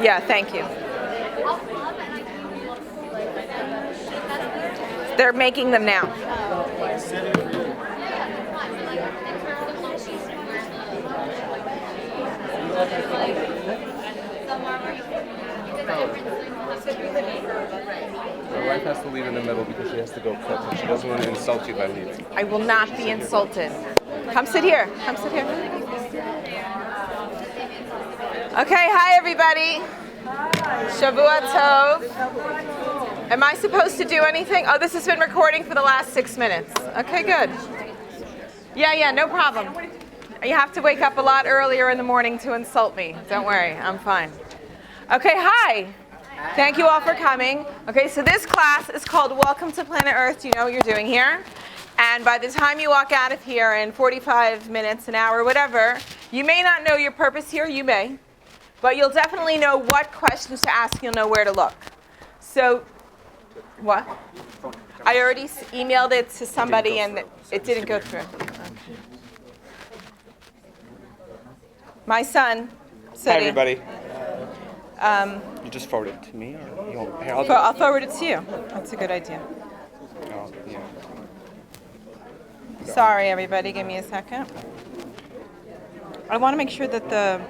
Yeah, thank you. They're making them now. My wife has to leave in the middle because she has to go cook, and she doesn't want to insult you by leaving. I will not be insulted. Come sit here. Come sit here. Okay, hi everybody. Shavua Tov. Am I supposed to do anything? Oh, this has been recording for the last 6 minutes. Okay, good. Yeah, no problem. You have to wake up a lot earlier in the morning to insult me. Don't worry, I'm fine. Okay, hi. Thank you all for coming. Okay, so this class is called Welcome to Planet Earth. Do you know what you're doing here? And by the time you walk out of here in 45 minutes, an hour, whatever, you may not know your purpose here, you may, but you'll definitely know what questions to ask, you'll know where to look. So, what? I already emailed it to somebody and it didn't go through. Okay. My son, Sidi. Hi, everybody. You just forward it to me, or you want? Here, I'll forward it to you. That's a good idea. Oh, yeah. Sorry, everybody. Give me a second. I want to make sure that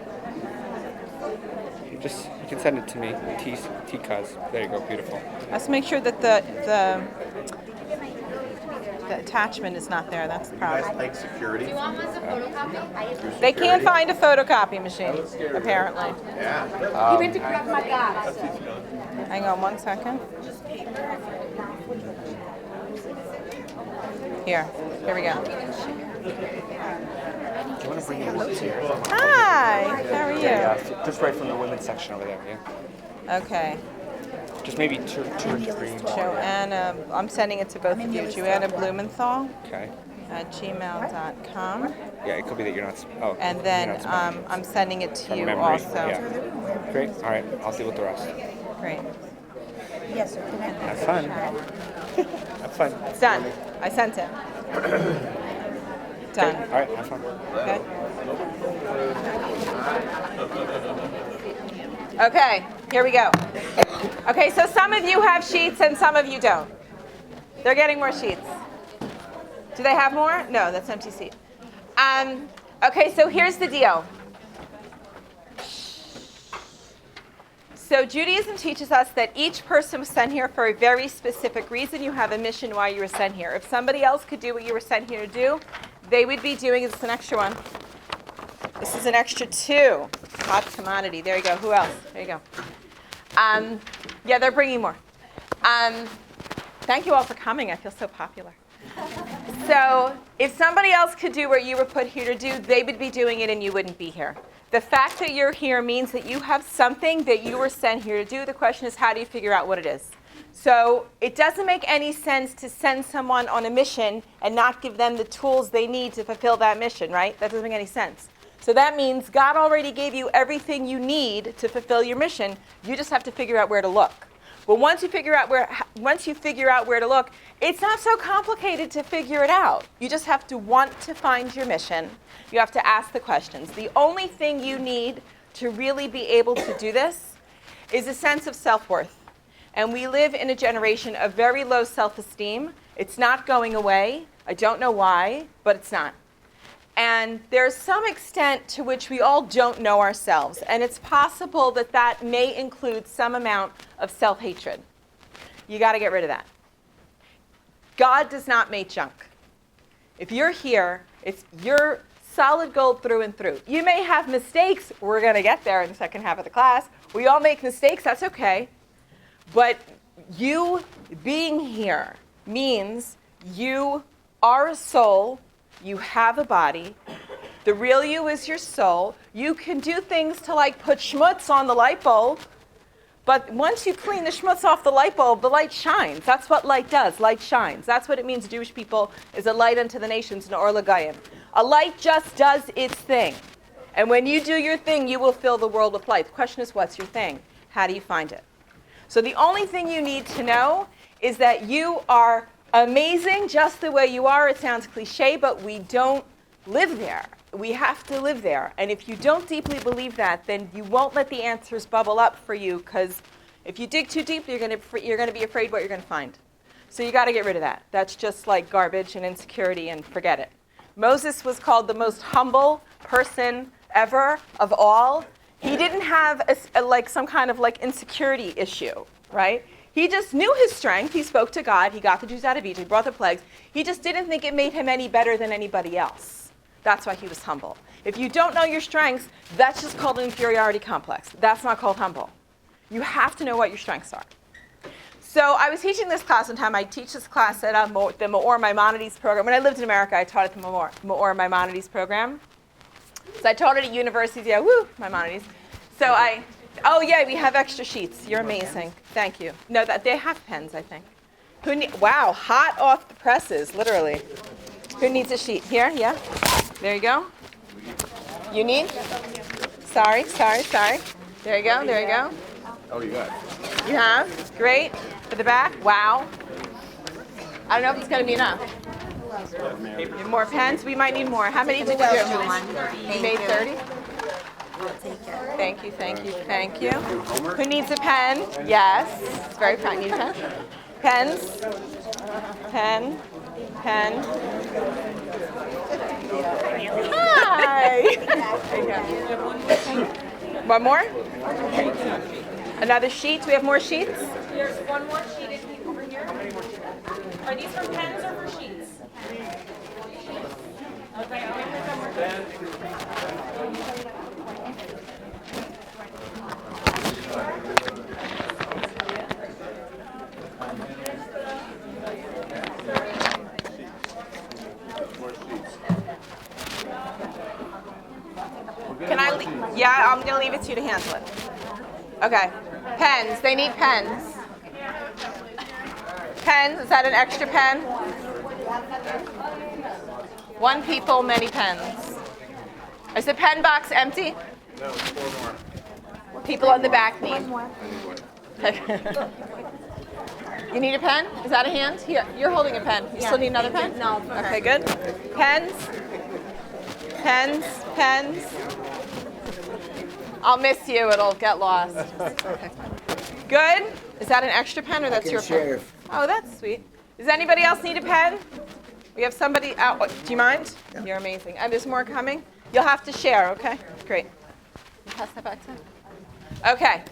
You can send it to me. T-Cuz. There you go. Beautiful. let's make sure that the attachment is not there. That's the problem. You guys like security? They can't find a photocopy machine, apparently. Yeah. You went to grab my gas. Hang on 1 second. Here we go. Do you want to bring your notes here? Hi, how are you? Yeah, just right from the women's section over there. Yeah. Okay. Just maybe two or three. Joanna, I'm sending it to both of you. Joanna Blumenthal Okay. at gmail.com. Yeah, it could be that you're not. Oh. And you're then not smiling. I'm sending it to From you memory. also. Yeah. Great. All right. I'll deal with the rest. Great. Yes, sir. Have fun. Have fun. It's done. I sent it. Done. All right. Have fun. Okay, here we go. Okay, so some of you have sheets and some of you don't. They're getting more sheets. Do they have more? No, that's empty seat. Okay, so here's the deal. So Judaism teaches us that each person was sent here for a very specific reason. You have a mission why you were sent here. If somebody else could do what you were sent here to do, they would be doing, is this an extra one? This is an extra 2. Hot commodity. There you go. Who else? There you go. Yeah, they're bringing more. Thank you all for coming. I feel so popular. So if somebody else could do what you were put here to do, they would be doing it and you wouldn't be here. The fact that you're here means that you have something that you were sent here to do. The question is, how do you figure out what it is? So it doesn't make any sense to send someone on a mission and not give them the tools they need to fulfill that mission, right? That doesn't make any sense. So that means God already gave you everything you need to fulfill your mission. You just have to figure out where to look. But once you figure out where to look, it's not so complicated to figure it out. You just have to want to find your mission. You have to ask the questions. The only thing you need to really be able to do this is a sense of self-worth. And we live in a generation of very low self-esteem. It's not going away. I don't know why, but it's not. And there's some extent to which we all don't know ourselves. And it's possible that that may include some amount of self-hatred. You got to get rid of that. God does not make junk. If you're here, you're solid gold through and through. You may have mistakes. We're going to get there in the second half of the class. We all make mistakes. That's okay. But you being here means you are a soul. You have a body. The real you is your soul. You can do things to put schmutz on the light bulb, but once you clean the schmutz off the light bulb, the light shines. That's what light does. Light shines. That's what it means Jewish people is a light unto the nations, an or l'gayim. A light just does its thing. And when you do your thing, you will fill the world with light. The question is, what's your thing? How do you find it? So the only thing you need to know is that you are amazing just the way you are. It sounds cliche, but we don't live there. we have to live there. And if you don't deeply believe that, then you won't let the answers bubble up for you, because if you dig too deep, you're going to be afraid what you're going to find. So you got to get rid of that. That's just like garbage and insecurity, and forget it. Moses was called the most humble person ever of all. He didn't have like some kind of like insecurity issue, right? He just knew his strength. He spoke to God. He got the Jews out of Egypt. He brought the plagues. He just didn't think it made him any better than anybody else. That's why he was humble. If you don't know your strengths, that's just called an inferiority complex. That's not called humble. You have to know what your strengths are. So I was teaching this class one time. I teach this class at the Meor Maimonides program. When I lived in America, I taught at the Meor Maimonides program. So I taught it at universities. Yeah, woo, Maimonides. So oh yeah, we have extra sheets. You're amazing. Thank you. No, they have pens, I think. Wow, hot off the presses, literally. Who needs a sheet? Here, yeah. There you go. You need? Sorry. There you go. Oh, you got it. You have? Great. For the back? Wow. I don't know if it's going to be enough. Need more pens? We might need more. How many did you do? You made 30? Thank you. Who needs a pen? Yes. It's very kind. Need a pen? Pens? Pen. Hi. One more? Another sheet? We have more sheets? There's one more sheet over here. Are these for pens or for sheets? Okay, I'll make some more. Can I leave? Yeah, I'm going to leave it to you to handle it. Okay. Pens. They need pens. Pens. Is that an extra pen? One people, many pens. Is the pen box empty? No, 4 more. People on the back need. You need a pen? Is that a hand? Here, you're holding a pen. You still need another pen? No. Okay, good. Pens. I'll miss you. It'll get lost. Okay. Good. Is that an extra pen, or that's your pen? Oh, that's sweet. Does anybody else need a pen? We have somebody out. Do you mind? Yeah. You're amazing. And there's more coming. You'll have to share, okay? Great. Pass that back to him. Okay.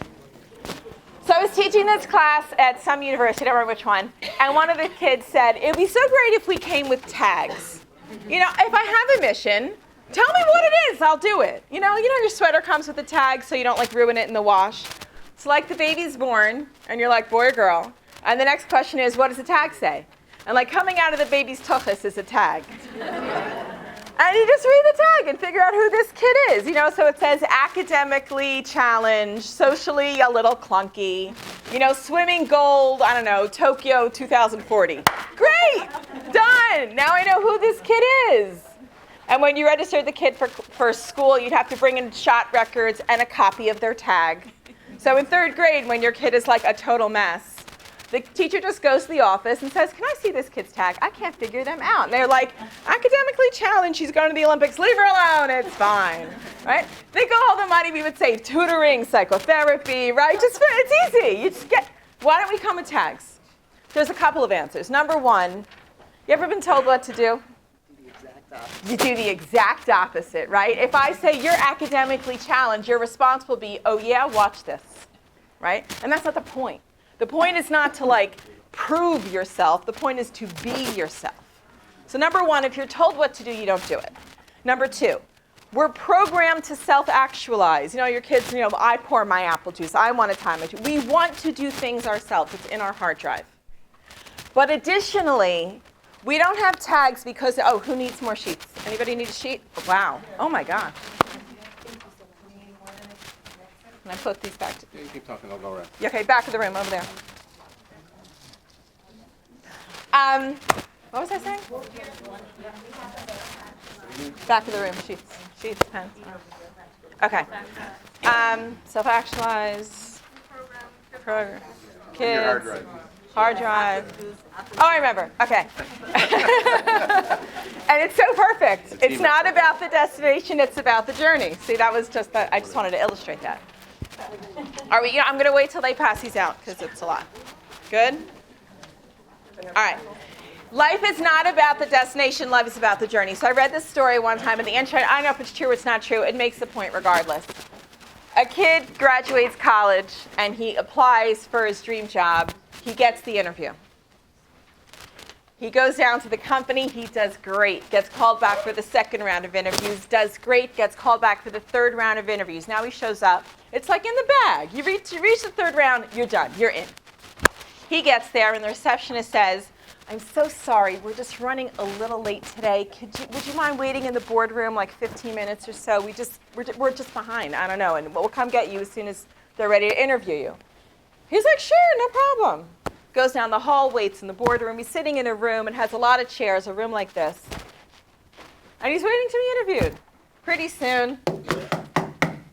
So I was teaching this class at some university, I don't remember which one, and one of the kids said, it would be so great if we came with tags. You know, if I have a mission, tell me what it is, I'll do it. You know, your sweater comes with a tag so you don't like ruin it in the wash. It's like the baby's born, and you're like, boy or girl. And the next question is, what does the tag say? And like coming out of the baby's tuchus is a tag. And you just read the tag and figure out who this kid is. You know, so it says academically challenged, socially a little clunky, swimming gold, I don't know, Tokyo 2040. Great, done. Now I know who this kid is. And when you registered the kid for school, you'd have to bring in shot records and a copy of their tag. So in 3rd grade, when your kid is like a total mess, the teacher just goes to the office and says, can I see this kid's tag? I can't figure them out. And they're like, academically challenged, she's going to the Olympics, leave her alone, it's fine, right? Think of all the money we would save, tutoring, psychotherapy, right? It's easy. You just why don't we come with tags? There's a couple of answers. Number one, you ever been told what to do? You do the exact opposite, right? If I say you're academically challenged, your response will be, oh yeah, watch this, right? And that's not the point. The point is not to prove yourself. The point is to be yourself. So number one, if you're told what to do, you don't do it. Number two, we're programmed to self-actualize. Your kids, I pour my apple juice. I want a time or two. We want to do things ourselves. It's in our hard drive. But additionally, we don't have tags because, who needs more sheets? Anybody need a sheet? Wow. Oh my God. Can I put these back? You keep talking, I'll go around. Okay, back of the room, over there. What was I saying? Back of the room, sheets, pens. Okay. Self-actualize, program, kids, Hard drive. Oh, I remember. Okay. And it's so perfect. It's not about the destination, it's about the journey. See, that was just that. I just wanted to illustrate that. Are we, I'm going to wait till they pass these out because it's a lot. Good? All right. Life is not about the destination, life is about the journey. So I read this story one time in the intro. I don't know if it's true or it's not true. It makes the point regardless. A kid graduates college and he applies for his dream job. He gets the interview. He goes down to the company. He does great. Gets called back for the second round of interviews. Does great. Gets called back for the third round of interviews. Now he shows up. It's like in the bag. You reach the third round, you're done. You're in. He gets there, and the receptionist says, "I'm so sorry. We're just running a little late today. Would you mind waiting in the boardroom like 15 minutes or so? We're just behind. I don't know, and we'll come get you as soon as they're ready to interview you." He's like, "Sure, no problem." Goes down the hall, waits in the boardroom. He's sitting in a room and has a lot of chairs, a room like this. And he's waiting to be interviewed. Pretty soon,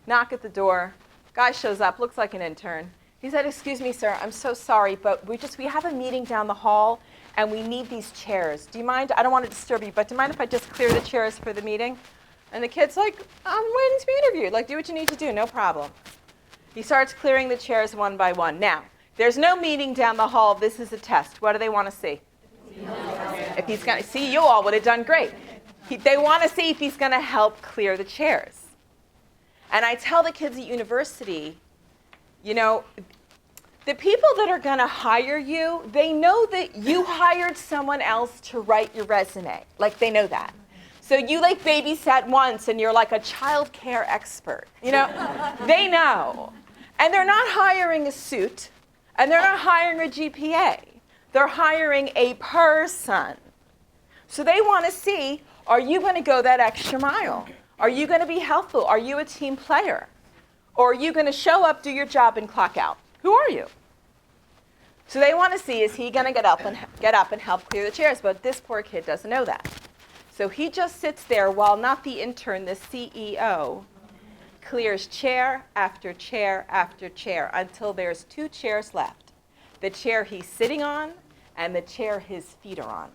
knock at the door. Guy shows up, looks like an intern. He said, "Excuse me, sir, I'm so sorry, but we have a meeting down the hall, and we need these chairs. Do you mind? I don't want to disturb you, but do you mind if I just clear the chairs for the meeting?" And the kid's like, "I'm waiting to be interviewed. Like, do what you need to do, no problem." He starts clearing the chairs one by one. Now, there's no meeting down the hall. This is a test. What do they want to see? If he's going to see, you all would have done great. They want to see if he's going to help clear the chairs. And I tell the kids at university, you know, the people that are going to hire you, they know that you hired someone else to write your resume. Like, they know that. So you like babysat once and you're like a child care expert. You know, they know. And they're not hiring a suit. And they're not hiring a GPA. They're hiring a person. So they want to see, are you going to go that extra mile? Are you going to be helpful? Are you a team player? Or are you going to show up, do your job, and clock out? Who are you? So they want to see, is he going to get up and help clear the chairs? But this poor kid doesn't know that. So he just sits there while not the intern, the CEO, clears chair after chair after chair until there's 2 chairs left. The chair he's sitting on and the chair his feet are on.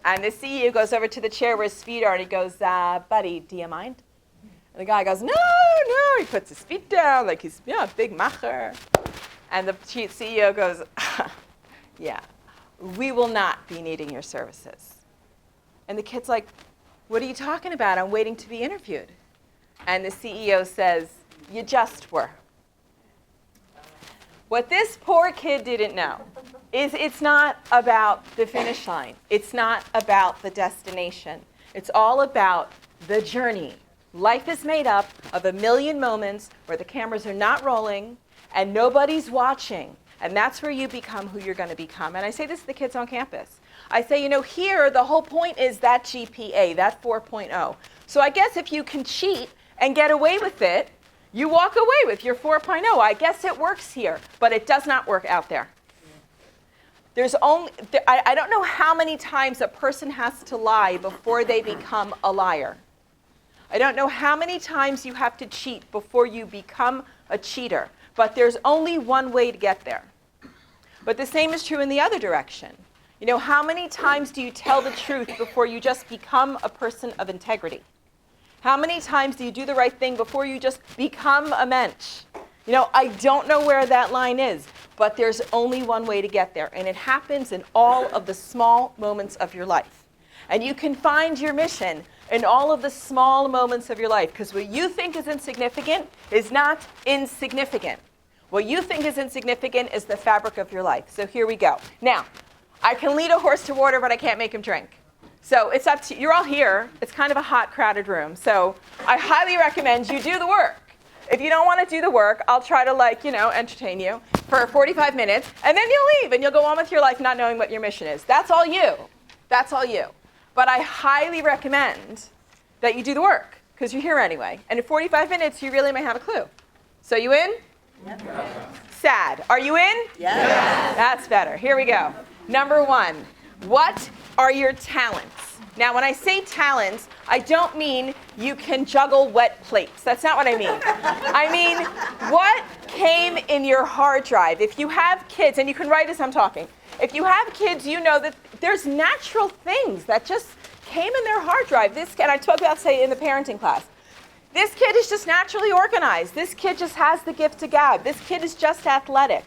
And the CEO goes over to the chair where his feet are and he goes, "Buddy, do you mind?" And the guy goes, No. He puts his feet down like he's a big macher. And the CEO goes, "Yeah, we will not be needing your services." And the kid's like, "What are you talking about? I'm waiting to be interviewed." And the CEO says, "You just were." What this poor kid didn't know is it's not about the finish line. It's not about the destination. It's all about the journey. Life is made up of a million moments where the cameras are not rolling and nobody's watching. And that's where you become who you're going to become. And I say this to the kids on campus. I say, you know, here the whole point is that GPA, that 4.0. So I guess if you can cheat and get away with it, you walk away with your 4.0. I guess it works here, but it does not work out there. There's only, I don't know how many times a person has to lie before they become a liar. I don't know how many times you have to cheat before you become a cheater, but there's only one way to get there. But the same is true in the other direction. You know, how many times do you tell the truth before you just become a person of integrity? How many times do you do the right thing before you just become a mensch? You know, I don't know where that line is, but there's only one way to get there, and it happens in all of the small moments of your life. And you can find your mission in all of the small moments of your life, because what you think is insignificant is not insignificant. What you think is insignificant is the fabric of your life. So here we go. Now, I can lead a horse to water, but I can't make him drink. So it's up to you. You're all here. It's kind of a hot, crowded room. So I highly recommend you do the work. If you don't want to do the work, I'll try to, entertain you for 45 minutes, and then you'll leave, and you'll go on with your life not knowing what your mission is. That's all you. That's all you. But I highly recommend that you do the work, because you're here anyway. And in 45 minutes, you really may have a clue. So you in? Yep. Sad. Are you in? Yes. That's better. Here we go. Number 1. What are your talents? Now, when I say talents, I don't mean you can juggle wet plates. That's not what I mean. I mean, what came in your hard drive? If you have kids, and you can write as I'm talking, if you have kids, you know that there's natural things that just came in their hard drive. And I talk about, say, in the parenting class. This kid is just naturally organized. This kid just has the gift of gab. This kid is just athletic.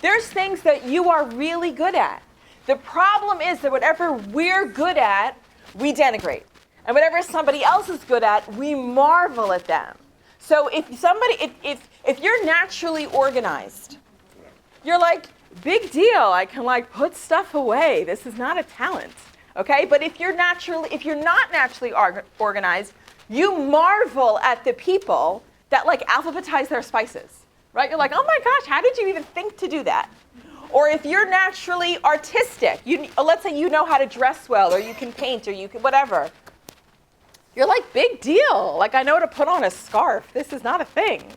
There's things that you are really good at. The problem is that whatever we're good at, we denigrate. And whatever somebody else is good at, we marvel at them. So if you're naturally organized, you're like, big deal. I can like put stuff away. This is not a talent. Okay? But if you're not naturally organized, you marvel at the people that like alphabetize their spices. Right? You're like, oh my gosh, how did you even think to do that? Or if you're naturally artistic, let's say you know how to dress well, or you can paint, or you can whatever. You're like, big deal. Like, I know to put on a scarf. This is not a thing.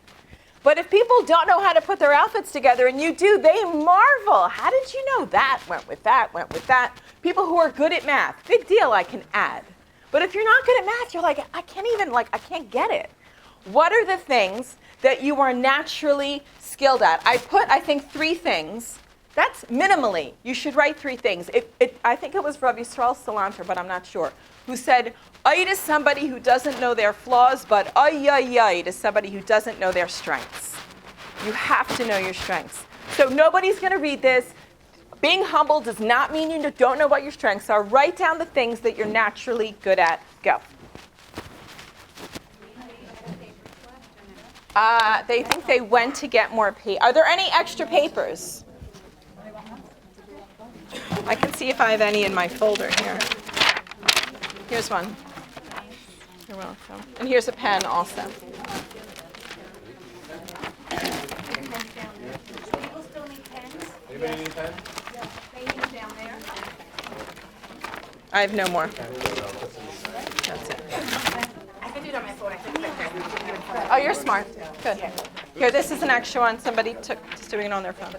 But if people don't know how to put their outfits together, and you do, they marvel. How did you know that went with that, went with that? People who are good at math, big deal, I can add. But if you're not good at math, you're like, I can't get it. What are the things that you are naturally skilled at? I put, I think, 3 things. That's minimally. You should write 3 things. I think it was Rav Yisrael Salanter, but I'm not sure, who said, ay to somebody who doesn't know their flaws, but ay to somebody who doesn't know their strengths. You have to know your strengths. So nobody's going to read this. Being humble does not mean you don't know what your strengths are. Write down the things that you're naturally good at. Go. They think they went to get more paper. Are there any extra papers? I can see if I have any in my folder here. Here's one. You're welcome. And here's a pen also. People still need pens? Anybody need pens? They need them down there. I have no more. That's it. I can do it on my phone. I can click Oh, you're smart. Good. Here, this is an extra one. Somebody took just doing it on their phone.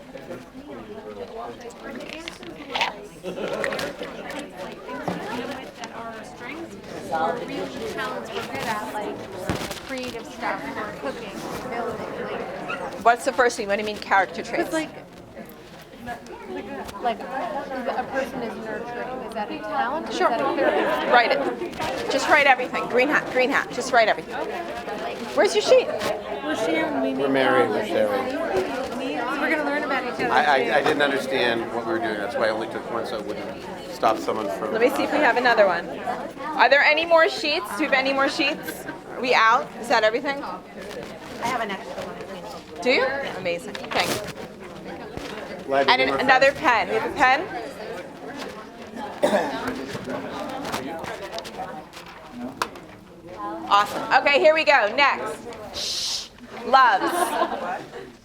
That are strengths or real talents we're good at, like creative stuff or cooking, building, What's the first thing? What do you mean character traits? like a person is nurturing. Is that a talent? Or Sure. Is that a character? Write it. Just write everything. Green hat. Just write everything. Where's your sheet? We're married, we're sharing. We're going to learn about each other. I didn't understand what we were doing. That's why I only took one so it wouldn't stop someone from. Let me see if we have another one. Are there any more sheets? Do we have any more sheets? Are we out? Is that everything? I have an extra one. Do you? Amazing. Thanks. Glad And you came, another pen. You have a pen? Awesome. Okay, here we go. Next. Shh. Loves.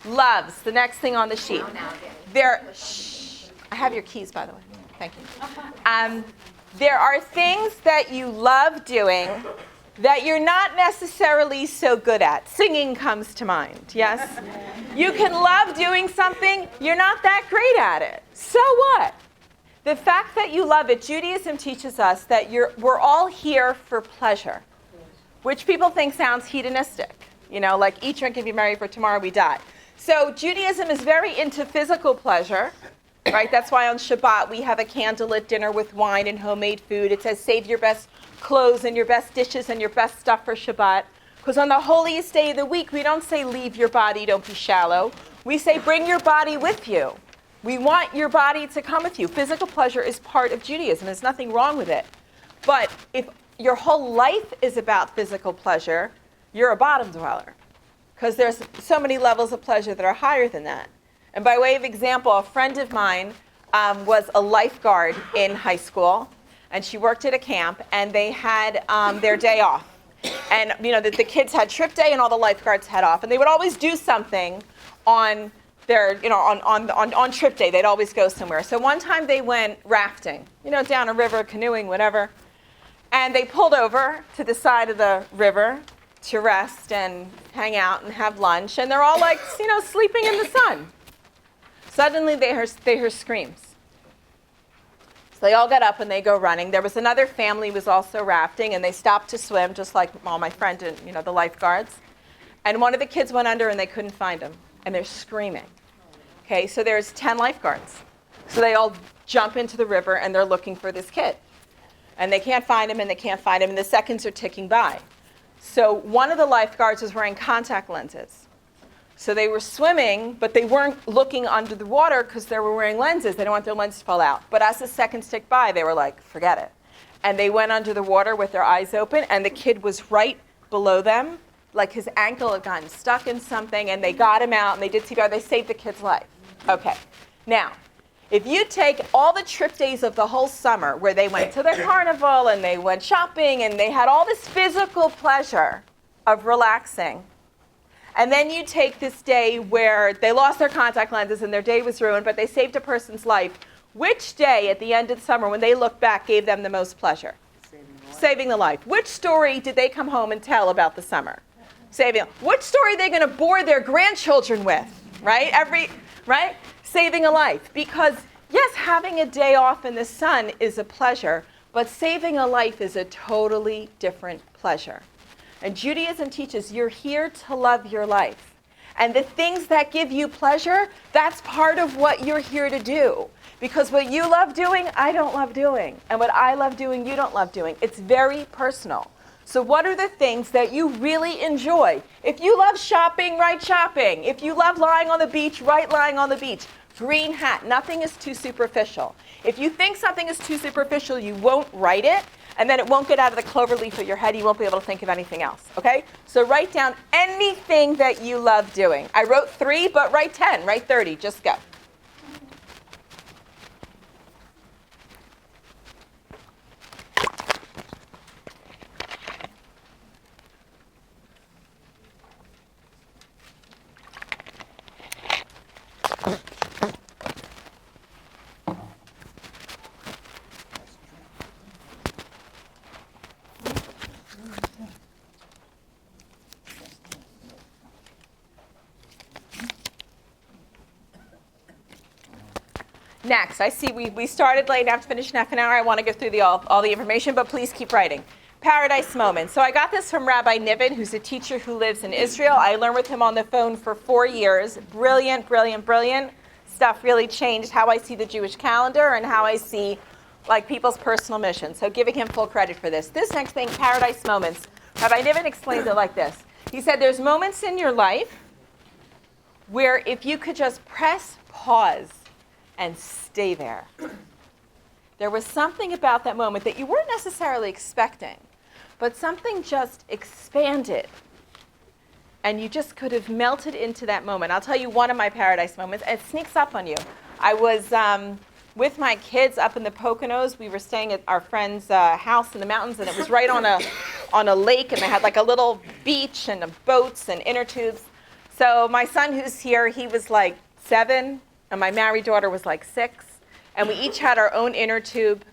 Loves. The next thing on the sheet. Shh. I have your keys, by the way. Thank you. There are things that you love doing that you're not necessarily so good at. Singing comes to mind, yes? You can love doing something, you're not that great at it. So what? The fact that you love it, Judaism teaches us that we're all here for pleasure, which people think sounds hedonistic. You know, like eat, drink, and be merry, for tomorrow we die. So Judaism is very into physical pleasure, right? That's why on Shabbat we have a candlelit dinner with wine and homemade food. It says save your best clothes and your best dishes and your best stuff for Shabbat. Because on the holiest day of the week, we don't say leave your body, don't be shallow. We say bring your body with you. We want your body to come with you. Physical pleasure is part of Judaism. There's nothing wrong with it. But if your whole life is about physical pleasure, you're a bottom dweller. Because there's so many levels of pleasure that are higher than that. And by way of example, a friend of mine was a lifeguard in high school. And she worked at a camp, and they had their day off. And you know, the kids had trip day, and all the lifeguards had off. And they would always do something on their, you know, on trip day. They'd always go somewhere. So one time they went rafting, you know, down a river, canoeing, whatever. And they pulled over to the side of the river to rest and hang out and have lunch. And they're all like, you know, sleeping in the sun. Suddenly they hear screams. So they all got up and they go running. There was another family who was also rafting, and they stopped to swim, just like all my friend and the lifeguards. And one of the kids went under and they couldn't find him, and they're screaming. Okay, so there's 10 lifeguards. So they all jump into the river and they're looking for this kid. And they can't find him and they can't find him, and the seconds are ticking by. So one of the lifeguards was wearing contact lenses. So they were swimming, but they weren't looking under the water because they were wearing lenses. They didn't want their lenses to fall out. But as the seconds ticked by, they were like, forget it. And they went under the water with their eyes open, and the kid was right below them. Like his ankle had gotten stuck in something, and they got him out, and they did CPR. They saved the kid's life. Okay. Now, if you take all the trip days of the whole summer where they went to the carnival and they went shopping and they had all this physical pleasure of relaxing, and then you take this day where they lost their contact lenses and their day was ruined, but they saved a person's life, which day at the end of the summer when they look back gave them the most pleasure? Saving the life. Which story did they come home and tell about the summer? Saving. Which story are they going to bore their grandchildren with? Right? Right? Saving a life. Because, yes, having a day off in the sun is a pleasure, but saving a life is a totally different pleasure. And Judaism teaches you're here to love your life. And the things that give you pleasure, that's part of what you're here to do. Because what you love doing, I don't love doing. And what I love doing, you don't love doing. It's very personal. So what are the things that you really enjoy? If you love shopping, write shopping. If you love lying on the beach, write lying on the beach. Green hat. Nothing is too superficial. If you think something is too superficial, you won't write it, and then it won't get out of the clover leaf of your head. You won't be able to think of anything else. Okay? So write down anything that you love doing. I wrote 3, but write 10, write 30. Just go. Next, I see we started late. I have to finish in half an hour. I want to go through all the information, but please keep writing. Paradise moment. So I got this from Rabbi Niven, who's a teacher who lives in Israel. I learned with him on the phone for 4 years. Brilliant, brilliant, brilliant. Stuff really changed how I see the Jewish calendar and how I see people's personal mission. So giving him full credit for this. This next thing, paradise moments. Rabbi Niven explains it like this. He said there's moments in your life where if you could just press pause and stay there. There was something about that moment that you weren't necessarily expecting, but something just expanded, and you just could have melted into that moment. I'll tell you one of my paradise moments. It sneaks up on you. I was with my kids up in the Poconos. We were staying at our friend's house in the mountains, and it was right on a lake, and they had a little beach and boats and inner tubes. So my son, who's here, he was 7. And my married daughter was 6. And we each had our own inner tube.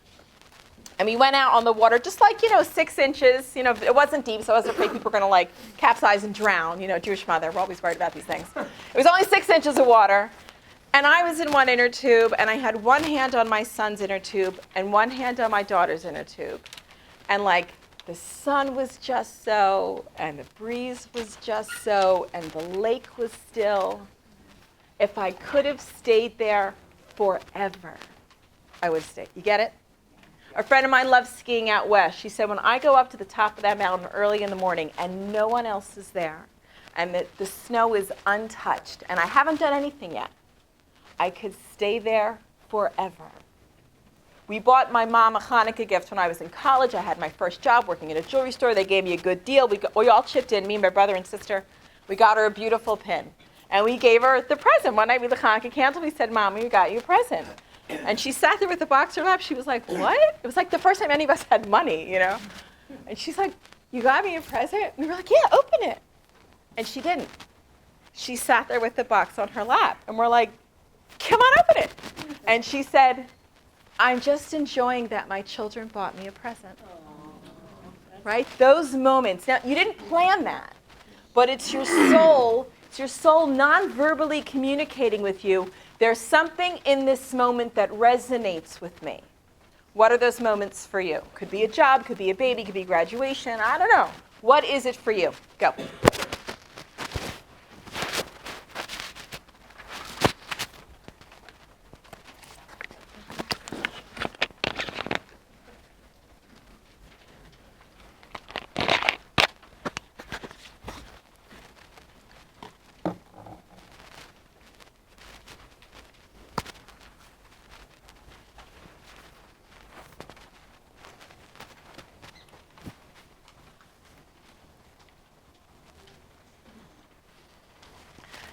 And we went out on the water just 6 inches. It wasn't deep, so I wasn't afraid people were going to capsize and drown. Jewish mother, we're always worried about these things. It was only 6 inches of water. And I was in one inner tube, and I had one hand on my son's inner tube and one hand on my daughter's inner tube. And the sun was just so, and the breeze was just so, and the lake was still. If I could have stayed there forever, I would stay. You get it? A friend of mine loves skiing out west. She said, when I go up to the top of that mountain early in the morning and no one else is there, and the snow is untouched, and I haven't done anything yet, I could stay there forever. We bought my mom a Hanukkah gift when I was in college. I had my first job working at a jewelry store. They gave me a good deal. We all chipped in, me and my brother and sister. We got her a beautiful pin. And we gave her the present. One night we lit the Hanukkah candle. We said, Mom, we got you a present. And she sat there with the box in her lap. She was like, what? It was the first time any of us had money, And she's like, you got me a present? And we were like, yeah, open it. And she didn't. She sat there with the box on her lap. And we're like, come on, open it. And she said, I'm just enjoying that my children bought me a present. Right? Those moments. Now, you didn't plan that. But it's your soul. It's your soul non-verbally communicating with you. There's something in this moment that resonates with me. What are those moments for you? Could be a job, could be a baby, could be graduation. I don't know. What is it for you? Go.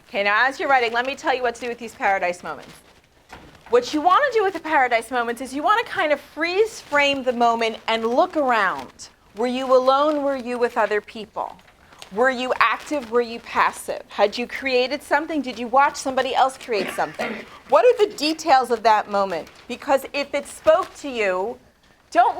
Okay, now as you're writing, let me tell you what to do with these paradise moments. What you want to do with the paradise moments is you want to kind of freeze frame the moment and look around. Were you alone? Were you with other people? Were you active? Were you passive? Had you created something? Did you watch somebody else create something? What are the details of that moment? Because if it spoke to you, don't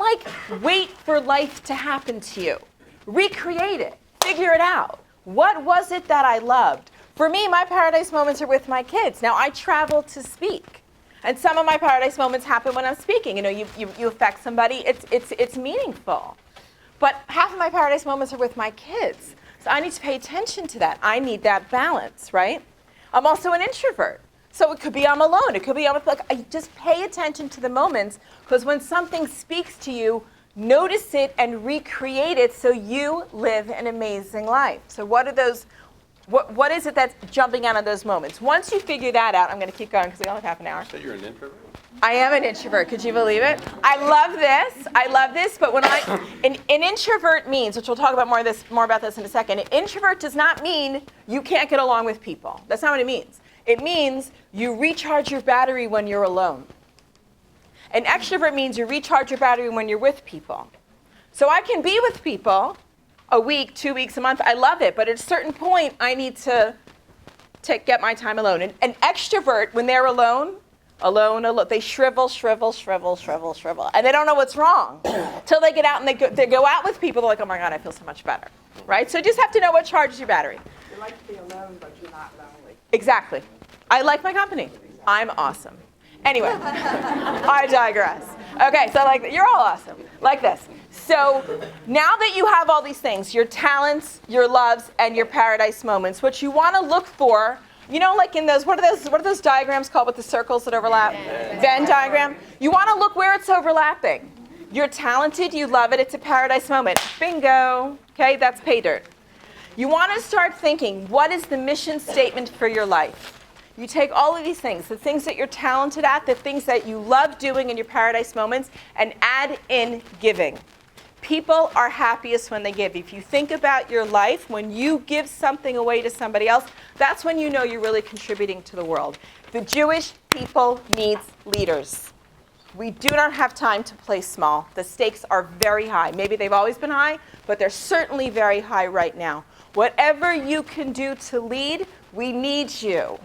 wait for life to happen to you. Recreate it. Figure it out. What was it that I loved? For me, my paradise moments are with my kids. Now, I travel to speak. And some of my paradise moments happen when I'm speaking. You affect somebody, it's meaningful. But half of my paradise moments are with my kids. So I need to pay attention to that. I need that balance, right? I'm also an introvert. So it could be I'm alone. It could be I just pay attention to the moments, because when something speaks to you, notice it and recreate it so you live an amazing life. So what are those? What is it that's jumping out of those moments? Once you figure that out, I'm going to keep going because we only have half an hour. So you're an introvert? I am an introvert. Could you believe it? I love this. But when an introvert means, which we'll talk about more about this in a second. An introvert does not mean you can't get along with people. That's not what it means. It means you recharge your battery when you're alone. An extrovert means you recharge your battery when you're with people. So I can be with people a week, 2 weeks, a month. I love it. But at a certain point, I need to get my time alone. An extrovert, when they're alone, they shrivel. And they don't know what's wrong. Till they get out and they go out with people. They're like, oh my God, I feel so much better. Right? So you just have to know what charges your battery. You like to be alone, but you're not lonely. Exactly. I like my company. I'm awesome. Anyway, I digress. Okay, so you're all awesome. Like this. So now that you have all these things, your talents, your loves, and your paradise moments, what you want to look for, in those, what are those diagrams called with the circles that overlap? Venn diagram. You want to look where it's overlapping. You're talented, you love it, it's a paradise moment. Bingo. Okay, that's pay dirt. You want to start thinking, what is the mission statement for your life? You take all of these things, the things that you're talented at, the things that you love doing in your paradise moments, and add in giving. People are happiest when they give. If you think about your life, when you give something away to somebody else, that's when you know you're really contributing to the world. The Jewish people needs leaders. We do not have time to play small. The stakes are very high. Maybe they've always been high, but they're certainly very high right now. Whatever you can do to lead, we need you.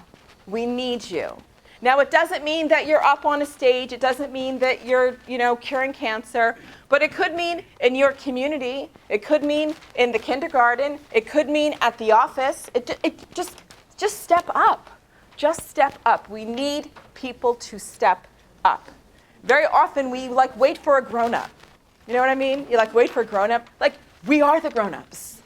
We need you. Now, it doesn't mean that you're up on a stage. It doesn't mean that you're, curing cancer. But it could mean in your community. It could mean in the kindergarten. It could mean at the office. Just step up. Just step up. We need people to step up. Very often we wait for a grown-up. You know what I mean? You wait for a grown-up. We are the grown-ups.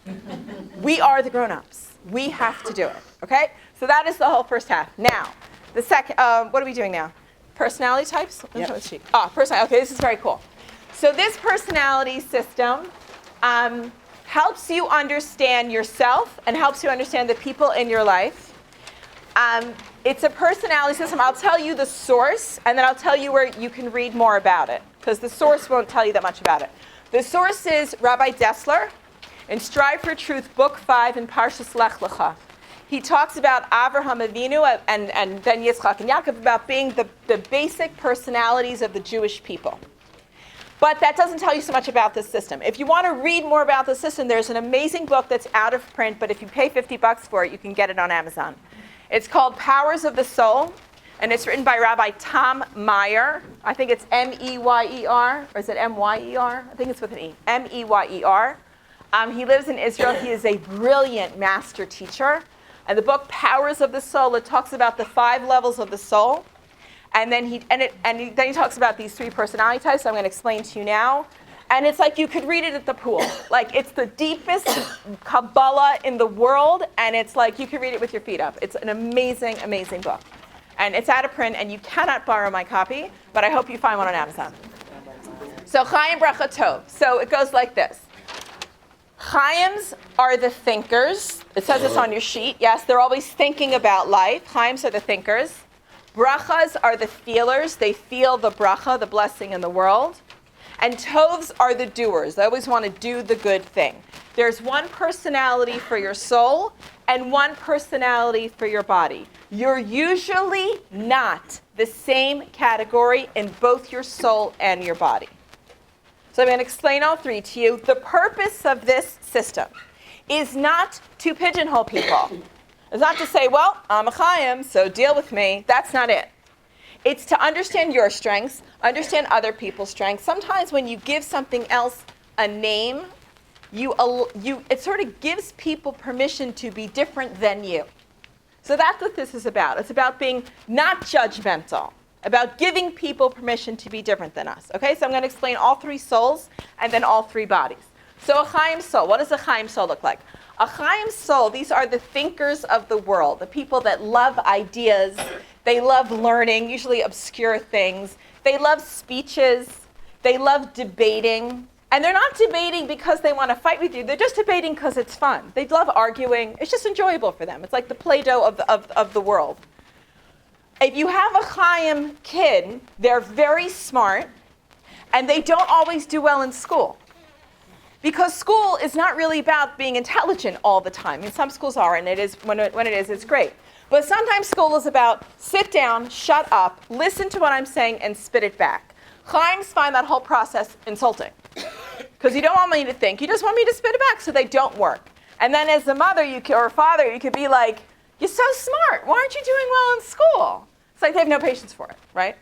We are the grown-ups. We have to do it. Okay? So that is the whole first half. Now, the second, what are we doing now? Personality types? Yep. Personality. Okay, this is very cool. So this personality system helps you understand yourself and helps you understand the people in your life. It's a personality system. I'll tell you the source, and then I'll tell you where you can read more about it, because the source won't tell you that much about it. The source is Rabbi Dessler in Strive for Truth, Book 5 in Parshas Lech Lecha. He talks about Avraham Avinu and then Yitzchak and Yaakov about being the basic personalities of the Jewish people. But that doesn't tell you so much about this system. If you want to read more about the system, there's an amazing book that's out of print, but if you pay $50 for it, you can get it on Amazon. It's called Powers of the Soul, and it's written by Rabbi Tom Meyer. I think it's M-E-Y-E-R, or is it M-Y-E-R? I think it's with an E. M-E-Y-E-R. He lives in Israel. He is a brilliant master teacher. And the book Powers of the Soul, it talks about the 5 levels of the soul. And then then he talks about these 3 personality types, so I'm going to explain to you now. And it's like you could read it at the pool. Like, it's the deepest Kabbalah in the world, and it's like you could read it with your feet up. It's an amazing, amazing book. And it's out of print, and you cannot borrow my copy, but I hope you find one on Amazon. So Chaim Bracha Tov. So it goes like this. Chaims are the thinkers. It says this on your sheet. Yes, they're always thinking about life. Chaims are the thinkers. Brachas are the feelers. They feel the bracha, the blessing in the world. And Tovs are the doers. They always want to do the good thing. There's one personality for your soul and one personality for your body. You're usually not the same category in both your soul and your body. So I'm going to explain all 3 to you. The purpose of this system is not to pigeonhole people. It's not to say, well, I'm a Chaim, so deal with me. That's not it. It's to understand your strengths, understand other people's strengths. Sometimes when you give something else a name, it sort of gives people permission to be different than you. So that's what this is about. It's about being not judgmental, about giving people permission to be different than us. Okay, so I'm going to explain all 3 souls and then all 3 bodies. So a Chaim soul, what does a Chaim soul look like? A Chaim soul, these are the thinkers of the world, the people that love ideas. They love learning, usually obscure things. They love speeches. They love debating. And they're not debating because they want to fight with you. They're just debating because it's fun. They love arguing. It's just enjoyable for them. It's like the Play-Doh of the world. If you have a Chaim kid, they're very smart, and they don't always do well in school. Because school is not really about being intelligent all the time. I mean, some schools are, and it is when it is, it's great. But sometimes school is about sit down, shut up, listen to what I'm saying, and spit it back. Chaims find that whole process insulting. Because you don't want me to think, you just want me to spit it back, so they don't work. And then as a mother or father, you could be like, you're so smart. Why aren't you doing well in school? It's like they have no patience for it, right?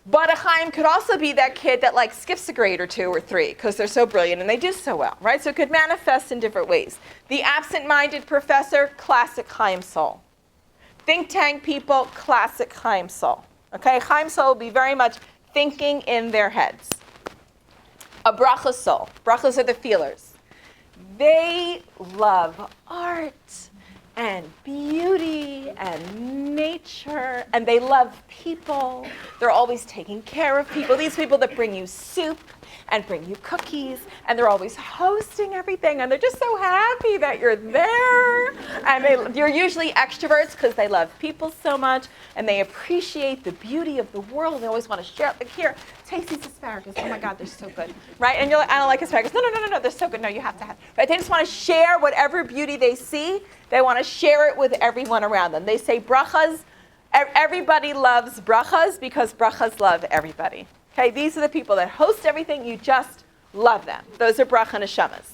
But a Chaim could also be that kid that like skips a grade or 2 or 3 because they're so brilliant and they do so well, right? So it could manifest in different ways. The absent-minded professor, classic Chaim soul. Think tank people, classic Chaim soul. Okay, Chaim soul will be very much thinking in their heads. A Bracha soul. Brachas are the feelers. They love art and beauty and nature, and they love people. They're always taking care of people. These people that bring you soup and bring you cookies, and they're always hosting everything, and they're just so happy that you're there. And you're usually extroverts because they love people so much, and they appreciate the beauty of the world. They always want to share. Like, here, taste these asparagus. Oh my God, they're so good, right? And you're like, I don't like asparagus. No, they're so good. No, you have to have. Right? They just want to share whatever beauty they see. They want to share it with everyone around them. They say brachas. Everybody loves brachas because brachas love everybody. Okay, these are the people that host everything. You just love them. Those are bracha neshamas.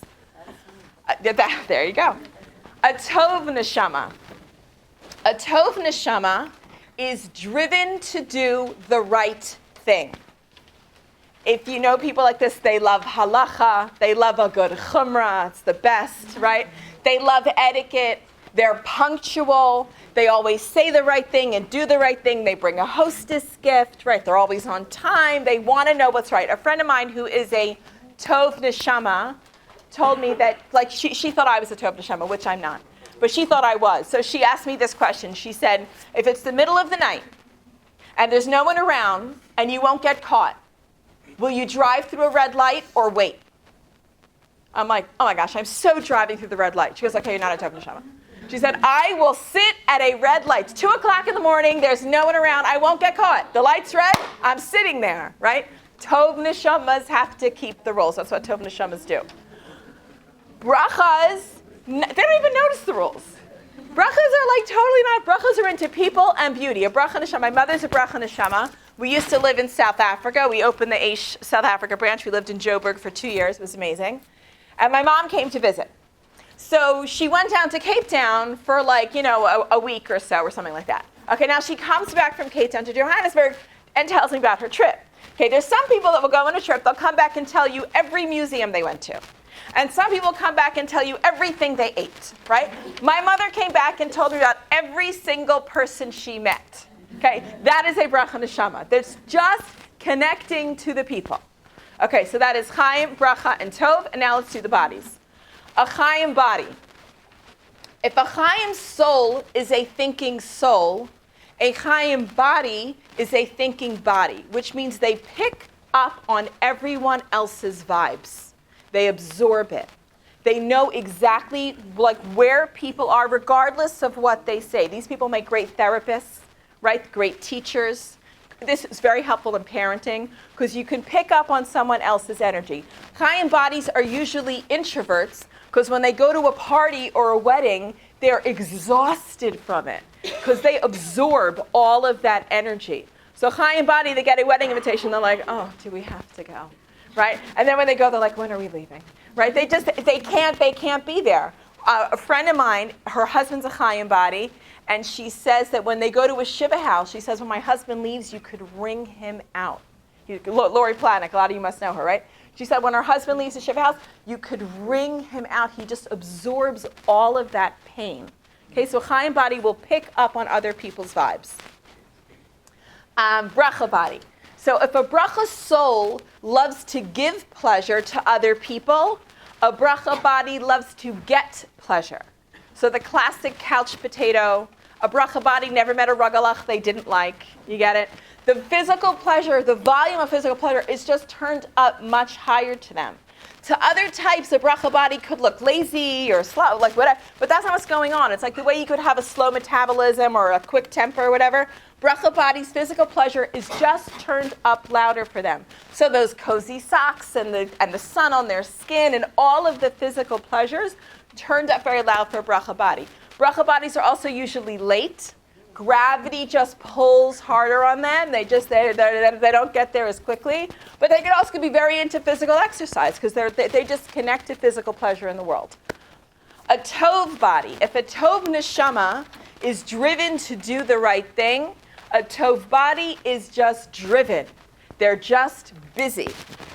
There you go. A tov neshama. A tov neshama is driven to do the right thing. If you know people like this, they love halacha. They love a good chumrah. It's the best, right? They love etiquette. They're punctual. They always say the right thing and do the right thing. They bring a hostess gift, right? They're always on time. They want to know what's right. A friend of mine who is a tov neshama told me that, like, she thought I was a tov neshama, which I'm not. But she thought I was. So she asked me this question. She said, if it's the middle of the night and there's no one around and you won't get caught, will you drive through a red light or wait? I'm like, oh my gosh, I'm so driving through the red light. She goes, okay, you're not a tov neshama. She said, I will sit at a red light. It's 2 o'clock in the morning. There's no one around. I won't get caught. The light's red. I'm sitting there, right? Tov neshamas have to keep the rules. That's what tov neshamas do. Brachas, they don't even notice the rules. Brachas are like totally not. Brachas are into people and beauty. A bracha neshama. My mother's a bracha neshama. We used to live in South Africa. We opened the Aish South Africa branch. We lived in Joburg for 2 years. It was amazing. And my mom came to visit. So she went down to Cape Town for a week or so or something like that. Okay, now she comes back from Cape Town to Johannesburg and tells me about her trip. Okay, there's some people that will go on a trip, they'll come back and tell you every museum they went to. And some people come back and tell you everything they ate, right? My mother came back and told me about every single person she met. Okay, that is a bracha neshama. That's just connecting to the people. Okay, so that is Chaim, bracha, and Tov. And now let's do the bodies. A Chaim body. If a Chaim soul is a thinking soul, a Chaim body is a thinking body, which means they pick up on everyone else's vibes. They absorb it. They know exactly like where people are, regardless of what they say. These people make great therapists, right? Great teachers. This is very helpful in parenting because you can pick up on someone else's energy. Chaim bodies are usually introverts because when they go to a party or a wedding, they're exhausted from it because they absorb all of that energy. So Chaim body, they get a wedding invitation, they're like, oh, do we have to go? Right? And then when they go, they're like, when are we leaving? Right? They can't be there. A friend of mine, her husband's a Chaim body, and she says that when they go to a Shiva house, she says, when my husband leaves, you could wring him out. Lori Planick, a lot of you must know her, right? She said when her husband leaves the Shiva house, you could wring him out. He just absorbs all of that pain. Okay, so Chaim body will pick up on other people's vibes. Bracha body. So if a bracha soul loves to give pleasure to other people, a bracha body loves to get pleasure. So the classic couch potato, a bracha body never met a ragalach they didn't like. You get it? The physical pleasure, the volume of physical pleasure is just turned up much higher to them. To other types, a bracha body could look lazy or slow, like whatever, but that's not what's going on. It's like the way you could have a slow metabolism or a quick temper or whatever. Bracha body's physical pleasure is just turned up louder for them. So those cozy socks and the sun on their skin and all of the physical pleasures turned up very loud for a bracha body. Bracha bodies are also usually late. Gravity just pulls harder on them. They don't get there as quickly. But they can also be very into physical exercise because they just connect to physical pleasure in the world. A Tov body, if a Tov neshama is driven to do the right thing, a Tov body is just driven. They're just busy.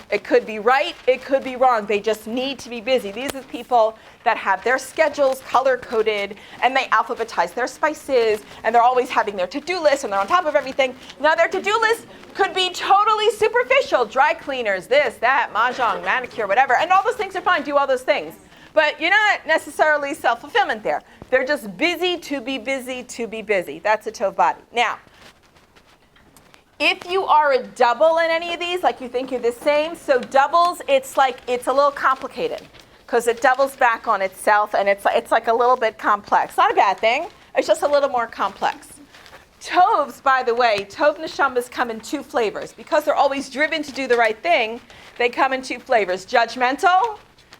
It could be right, it could be wrong. They just need to be busy. These are people that have their schedules color-coded, and they alphabetize their spices, and they're always having their to-do list, and they're on top of everything. Now, their to-do list could be totally superficial. Dry cleaners, this, that, mahjong, manicure, whatever. And all those things are fine. Do all those things. But you're not necessarily self-fulfillment there. They're just busy to be busy to be busy. That's a Tov body. Now, if you are a double in any of these, like you think you're the same, so doubles, it's a little complicated because it doubles back on itself and it's like a little bit complex. Not a bad thing. It's just a little more complex. Tovs, by the way, Tov neshamas come in two flavors. Because they're always driven to do the right thing, they come in two flavors, judgmental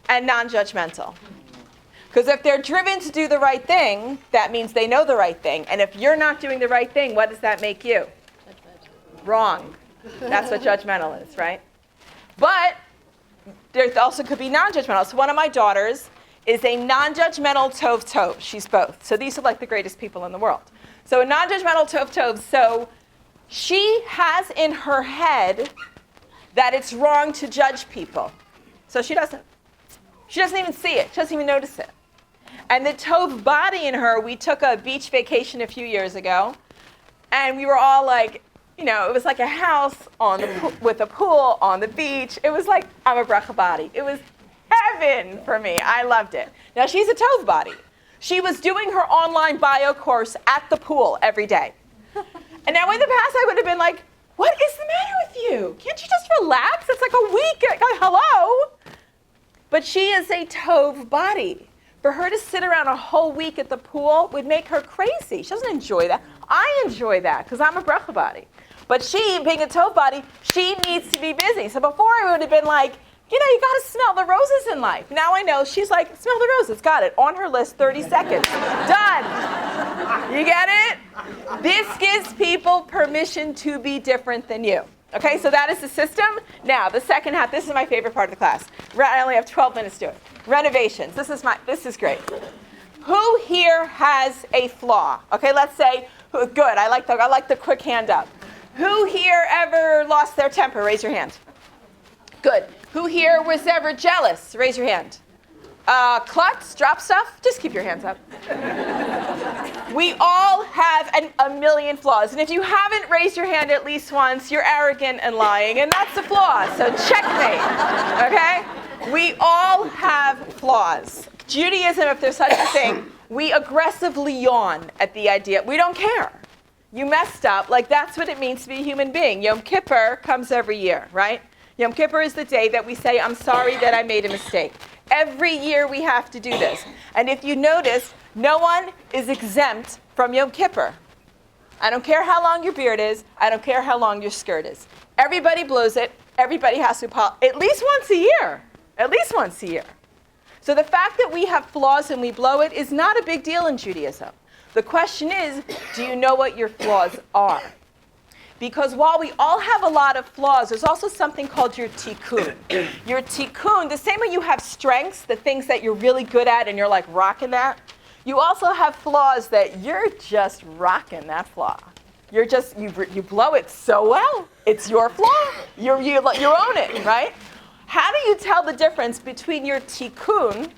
and non-judgmental. Because if they're driven to do the right thing, that means they know the right thing. And if you're not doing the right thing, what does that make you? Wrong. That's what judgmental is, right? But there also could be non-judgmental. So one of my daughters is a non-judgmental Tov. She's both. So these are like the greatest people in the world. So a non-judgmental Tov. So she has in her head that it's wrong to judge people. So she doesn't even see it. She doesn't even notice it. And the Tov body in her, we took a beach vacation a few years ago, and we were all like, you know, it was like a house with a pool on the beach. It was like, I'm a bracha body. It was heaven for me. I loved it. Now, she's a Tov body. She was doing her online bio course at the pool every day. And now in the past, I would have been like, what is the matter with you? Can't you just relax? It's like a week. Hello? But she is a Tov body. For her to sit around a whole week at the pool would make her crazy. She doesn't enjoy that. I enjoy that because I'm a bracha body. But she, being a Tov body, she needs to be busy. So before I would have been like, you know, you got to smell the roses in life. Now I know she's like, smell the roses. Got it. On her list, 30 seconds. Done. You get it? This gives people permission to be different than you. Okay, so that is the system. Now, the second half, this is my favorite part of the class. I only have 12 minutes to do it. Renovations. This is great. Who here has a flaw? Okay, let's say, good. I like the quick hand up. Who here ever lost their temper? Raise your hand. Good. Who here was ever jealous? Raise your hand. Klutz, drop stuff? Just keep your hands up. We all have a million flaws. And if you haven't raised your hand at least once, you're arrogant and lying, and that's a flaw. So checkmate, okay? We all have flaws. Judaism, if there's such a thing, we aggressively yawn at the idea. We don't care. You messed up. Like, that's what it means to be a human being. Yom Kippur comes every year, right? Yom Kippur is the day that we say, I'm sorry that I made a mistake. Every year we have to do this. And if you notice, no one is exempt from Yom Kippur. I don't care how long your beard is. I don't care how long your skirt is. Everybody blows it. Everybody has to apologize. At least once a year. At least once a year. So the fact that we have flaws and we blow it is not a big deal in Judaism. The question is, do you know what your flaws are? Because while we all have a lot of flaws, there's also something called your tikkun. Your tikkun, the same way you have strengths, the things that you're really good at and you're like rocking that, you also have flaws that you're just rocking that flaw. You're just, you blow it so well. It's your flaw. You own it, right? How do you tell the difference between your tikkun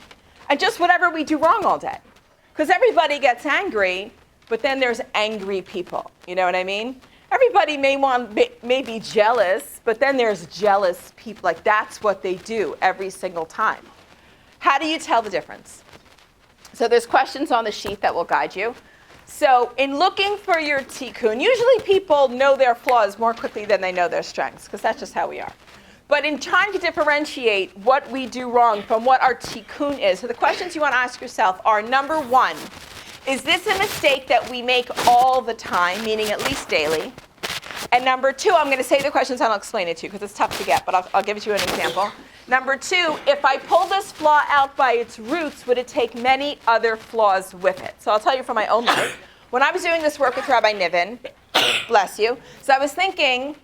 and just whatever we do wrong all day? Because everybody gets angry, but then there's angry people. You know what I mean? Everybody may be jealous, but then there's jealous people. Like, that's what they do every single time. How do you tell the difference? So there's questions on the sheet that will guide you. So in looking for your tikkun, usually people know their flaws more quickly than they know their strengths, because that's just how we are. But in trying to differentiate what we do wrong from what our tikkun is, so the questions you want to ask yourself are, number one, is this a mistake that we make all the time, meaning at least daily? And number two, I'm going to say the questions and I'll explain it to you because it's tough to get, but I'll give it to you an example. Number two, if I pull this flaw out by its roots, would it take many other flaws with it? So I'll tell you from my own life. When I was doing this work with Rabbi Niven, bless you, so I was thinking,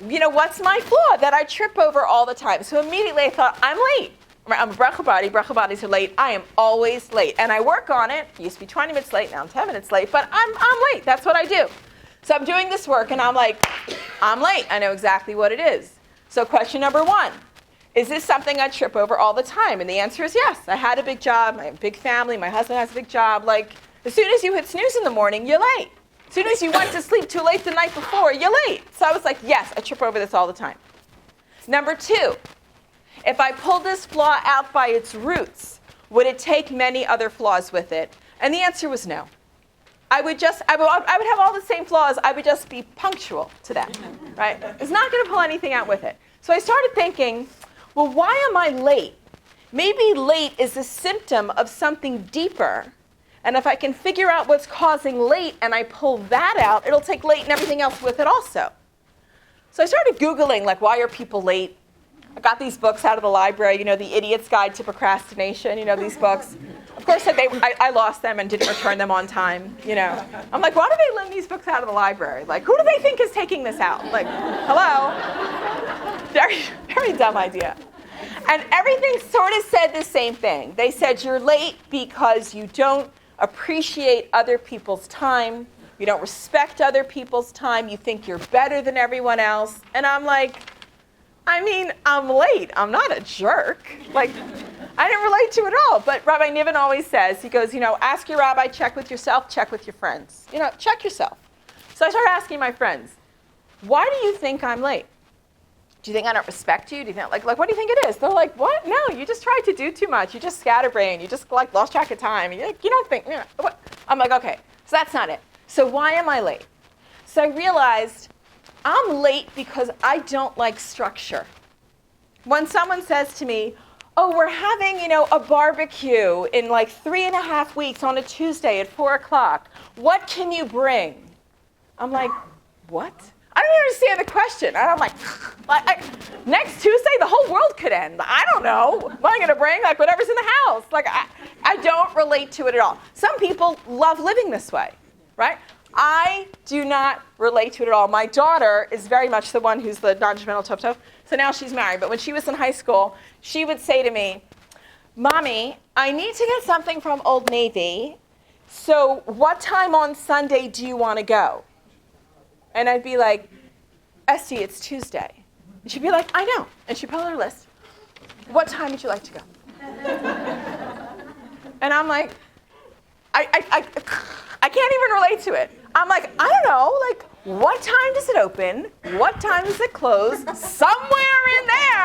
you know, what's my flaw that I trip over all the time? So immediately I thought, I'm late. I'm a Broca body. Broca bodies are late. I am always late. And I work on it. It used to be 20 minutes late. Now I'm 10 minutes late. But I'm late. That's what I do. So I'm doing this work, and I'm like, I'm late. I know exactly what it is. So question number one, is this something I trip over all the time? And the answer is yes. I had a big job. I have a big family. My husband has a big job. Like, as soon as you hit snooze in the morning, you're late. As soon as you went to sleep too late the night before, you're late. So I was like, yes, I trip over this all the time. Number two, if I pull this flaw out by its roots, would it take many other flaws with it? And the answer was no. I would have all the same flaws. I would just be punctual to them, right? It's not going to pull anything out with it. So I started thinking, well, why am I late? Maybe late is a symptom of something deeper. And if I can figure out what's causing late and I pull that out, it'll take late and everything else with it also. So I started Googling, like, why are people late? I got these books out of the library, you know, The Idiot's Guide to Procrastination, you know, these books. Of course, I lost them and didn't return them on time, you know. I'm like, why do they lend these books out of the library? Like, who do they think is taking this out? Like, hello? Very, very dumb idea. And everything sort of said the same thing. They said you're late because you don't appreciate other people's time. You don't respect other people's time. You think you're better than everyone else. And I'm like, I mean, I'm late. I'm not a jerk. Like, I didn't relate to it at all. But Rabbi Niven always says, he goes, you know, ask your rabbi, check with yourself, check with your friends. You know, check yourself. So I started asking my friends, why do you think I'm late? Do you think I don't respect you? Do you think, like what do you think it is? They're like, what? No, you just tried to do too much. You just scatterbrained. You just, like, lost track of time. You don't think, you know, what? I'm like, okay, so that's not it. So why am I late? So I realized I'm late because I don't like structure. When someone says to me, oh, we're having, you know, a barbecue in like 3.5 weeks on a Tuesday at 4 o'clock. What can you bring? I'm like, what? I don't understand the question. And I'm like next Tuesday, the whole world could end. I don't know. What am I going to bring? Like, whatever's in the house. Like, I don't relate to it at all. Some people love living this way, right? I do not relate to it at all. My daughter is very much the one who's the non-judgmental Toto. So now she's married. But when she was in high school, she would say to me, Mommy, I need to get something from Old Navy. So what time on Sunday do you want to go? And I'd be like, Esty, it's Tuesday. And she'd be like, I know. And she'd pull out her list. What time would you like to go? And I'm like, I I can't even relate to it. I'm like, I don't know, like, what time does it open? What time does it close? Somewhere in there,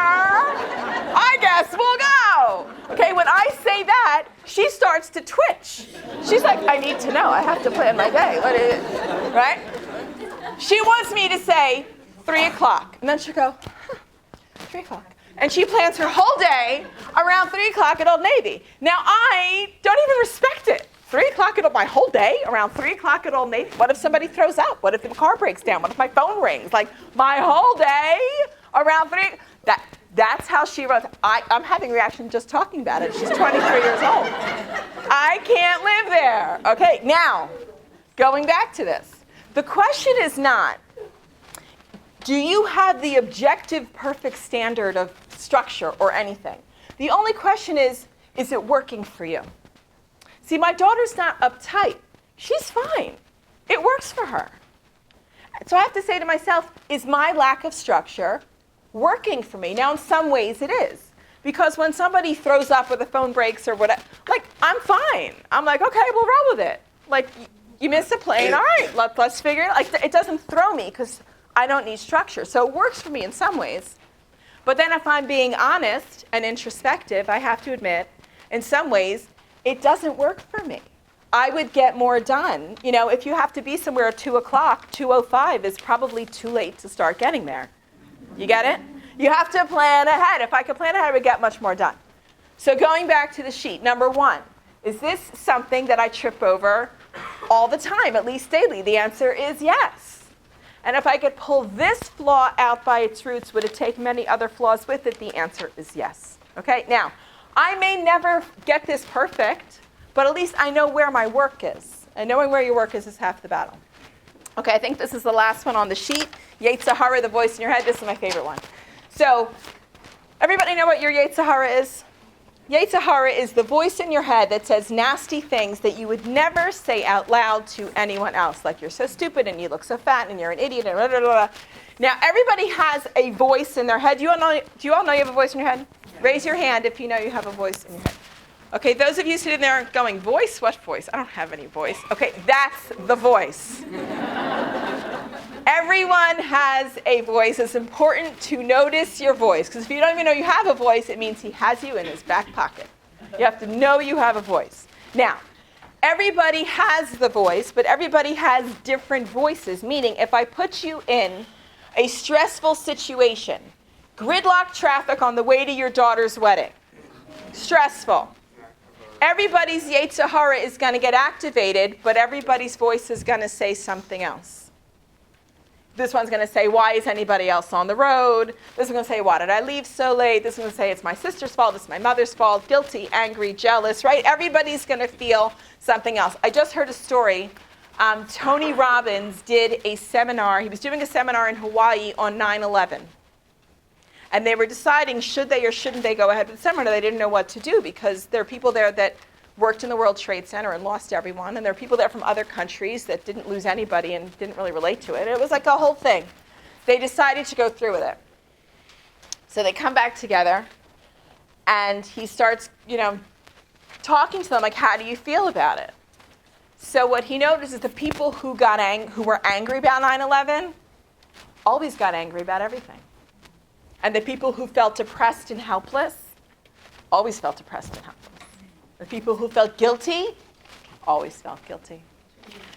I guess we'll go. Okay, when I say that, she starts to twitch. She's like, I need to know. I have to plan my day. What is it? Right? She wants me to say 3 o'clock. And then she'll go, 3 o'clock. And she plans her whole day around 3 o'clock at Old Navy. Now, I don't even respect it. 3 o'clock at my whole day around 3 o'clock at Old Navy. What if somebody throws up? What if the car breaks down? What if my phone rings? Like, my whole day around 3. That's how she runs. I'm having a reaction just talking about it. She's 23 years old. I can't live there. Okay, now, going back to this. The question is not, do you have the objective perfect standard of structure or anything? The only question is it working for you? See, my daughter's not uptight. She's fine. It works for her. So I have to say to myself, is my lack of structure working for me? Now, in some ways it is. Because when somebody throws up or the phone breaks or whatever, like, I'm fine. I'm like, okay, we'll roll with it. Like, you missed a plane, all right, let's figure it out. Like, it doesn't throw me because I don't need structure. So it works for me in some ways. But then if I'm being honest and introspective, I have to admit, in some ways, it doesn't work for me. I would get more done. You know, if you have to be somewhere at 2 o'clock, 2:05 is probably too late to start getting there. You get it? You have to plan ahead. If I could plan ahead, I would get much more done. So going back to the sheet, number 1, is this something that I trip over all the time, at least daily? The answer is yes. And if I could pull this flaw out by its roots, would it take many other flaws with it? The answer is yes. Okay, now, I may never get this perfect, but at least I know where my work is. And knowing where your work is half the battle. Okay, I think this is the last one on the sheet. Yetzer hara, the voice in your head. This is my favorite one. So, everybody know what your Yetzer hara is? Yetzer hara is the voice in your head that says nasty things that you would never say out loud to anyone else. Like, you're so stupid, and you look so fat, and you're an idiot, and blah, blah, blah. Now, everybody has a voice in their head. Do you all know you have a voice in your head? Raise your hand if you know you have a voice in your head. Okay, those of you sitting there going, voice? What voice? I don't have any voice. Okay, that's the voice. Everyone has a voice. It's important to notice your voice, because if you don't even know you have a voice, it means he has you in his back pocket. You have to know you have a voice. Now, everybody has the voice, but everybody has different voices, meaning if I put you in a stressful situation, gridlock traffic on the way to your daughter's wedding, stressful. Everybody's Yetzer hara is going to get activated, but everybody's voice is going to say something else. This one's going to say, why is anybody else on the road? This one's going to say, why did I leave so late? This one's going to say, it's my sister's fault, it's my mother's fault, guilty, angry, jealous, right? Everybody's going to feel something else. I just heard a story. Tony Robbins did a seminar. He was doing a seminar in Hawaii on 9/11. And they were deciding, should they or shouldn't they go ahead with the seminar? They didn't know what to do, because there are people there that worked in the World Trade Center and lost everyone, and there are people there from other countries that didn't lose anybody and didn't really relate to it. It was like a whole thing. They decided to go through with it. So they come back together, and he starts, talking to them like, how do you feel about it? So what he noticed is the people who were angry about 9/11 always got angry about everything. And the people who felt depressed and helpless always felt depressed and helpless. The people who felt guilty always felt guilty.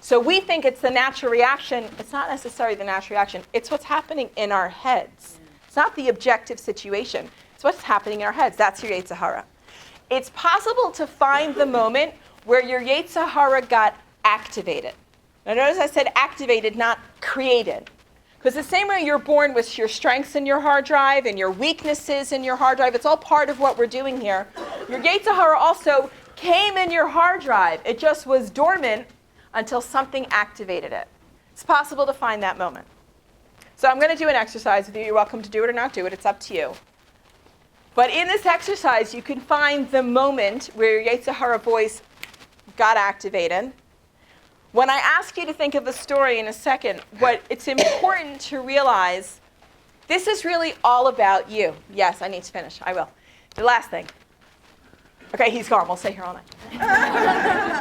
So we think it's the natural reaction. It's not necessarily the natural reaction. It's what's happening in our heads. It's not the objective situation. It's what's happening in our heads. That's your Yetzer hara. It's possible to find the moment where your Yetzer hara got activated. Now notice I said activated, not created. Because the same way you're born with your strengths in your hard drive and your weaknesses in your hard drive, it's all part of what we're doing here. Your Yetzer hara also came in your hard drive. It just was dormant until something activated it. It's possible to find that moment. So I'm going to do an exercise with you. You're welcome to do it or not do it. It's up to you. But in this exercise, you can find the moment where your Yetzer hara voice got activated. When I ask you to think of a story in a second, what it's important to realize, this is really all about you. Yes, I need to finish. I will. The last thing. Okay, he's gone. We'll stay here all night.